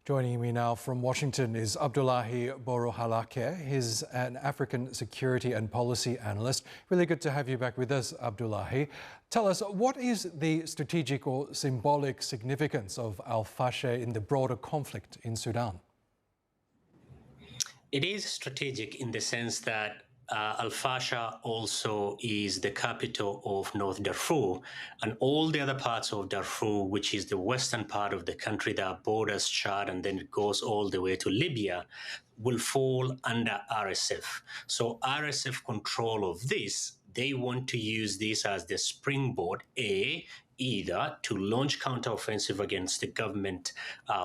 Joining me now from Washington is Abdullahi Boru Halakhe. He's an African security and policy analyst. Really good to have you back with us, Abdullahi. Tell us, what is the strategic or symbolic significance of Fasher in the broader conflict in Sudan? It is strategic in the sense that Fasher also is the capital of North Darfur, and all the other parts of Darfur, which is the western part of the country that borders Chad and then it goes all the way to Libya, will fall under RSF. So RSF control of this, they want to use this as the springboard, either to launch counteroffensive against the government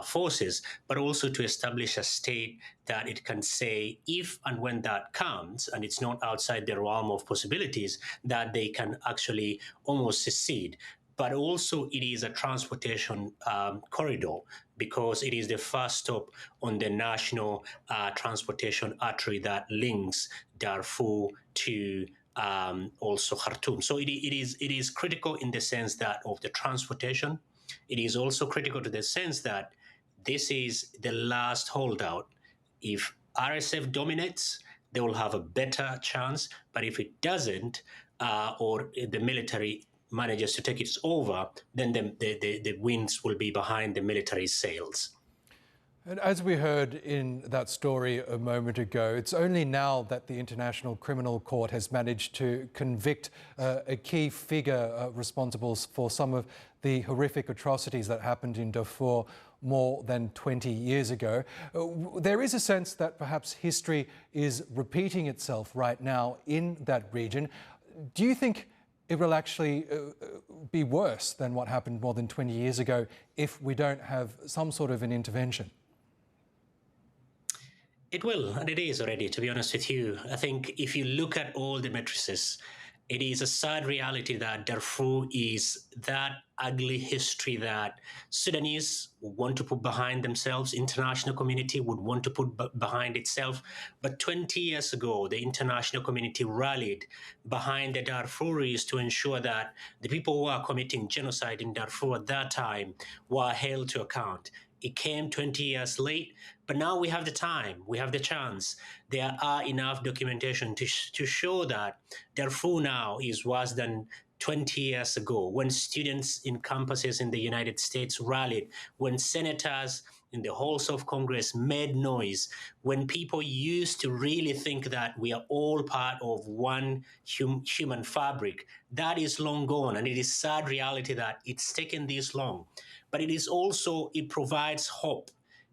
forces, but also to establish a state that it can say, if and when that comes, and it's not outside the realm of possibilities, that they can actually almost secede. But also it is a transportation corridor, because it is the first stop on the national transportation artery that links Darfur to also Khartoum. So it is critical in the sense that of the transportation. It is also critical to the sense that this is the last holdout. If RSF dominates, they will have a better chance. But if it doesn't, or the military manages to take it over, then the winds will be behind the military sails. And as we heard in that story a moment ago, it's only now that the International Criminal Court has managed to convict a key figure responsible for some of the horrific atrocities that happened in Darfur more than 20 years ago. There is a sense that perhaps history is repeating itself right now in that region. Do you think it will actually be worse than what happened more than 20 years ago if we don't have some sort of an intervention? It will, and it is already, to be honest with you. I think if you look at all the matrices, it is a sad reality that Darfur is that ugly history that Sudanese would want to put behind themselves, international community would want to put behind itself. But 20 years ago, the international community rallied behind the Darfuris to ensure that the people who are committing genocide in Darfur at that time were held to account. It came 20 years late, but now we have the time, we have the chance. There are enough documentation to show that Darfur now is worse than 20 years ago, when students in campuses in the United States rallied, when senators in the halls of Congress made noise, when people used to really think that we are all part of one human fabric. That is long gone, and it is sad reality that it's taken this long. But it is also, it provides hope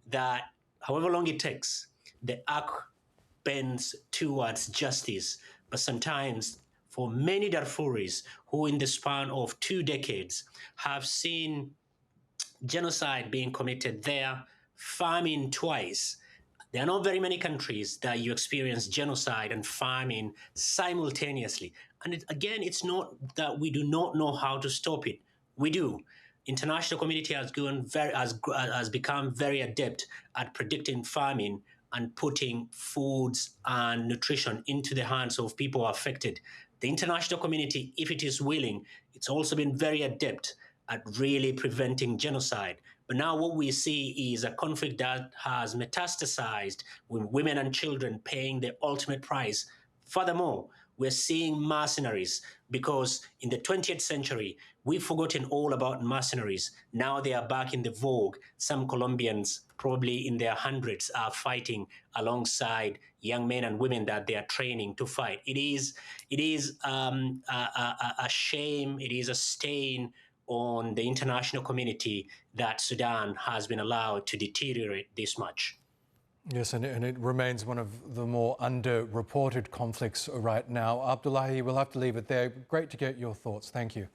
that however long it takes, the arc bends towards justice. But sometimes for many Darfuris who in the span of 2 decades have seen genocide being committed there, famine twice. There are not very many countries that you experience genocide and famine simultaneously. And again, it's not that we do not know how to stop it. We do. International community has become very adept at predicting famine and putting foods and nutrition into the hands of people affected. The international community, if it is willing, it's also been very adept at really preventing genocide. But now what we see is a conflict that has metastasized, with women and children paying the ultimate price. Furthermore, we're seeing mercenaries, because in the 20th century, we've forgotten all about mercenaries. Now they are back in the vogue. Some Colombians, probably in their hundreds, are fighting alongside young men and women that they are training to fight. It is a shame, it is a stain on the international community that Sudan has been allowed to deteriorate this much. Yes, and it remains one of the more underreported conflicts right now. Abdullahi, we'll have to leave it there. Great to get your thoughts. Thank you.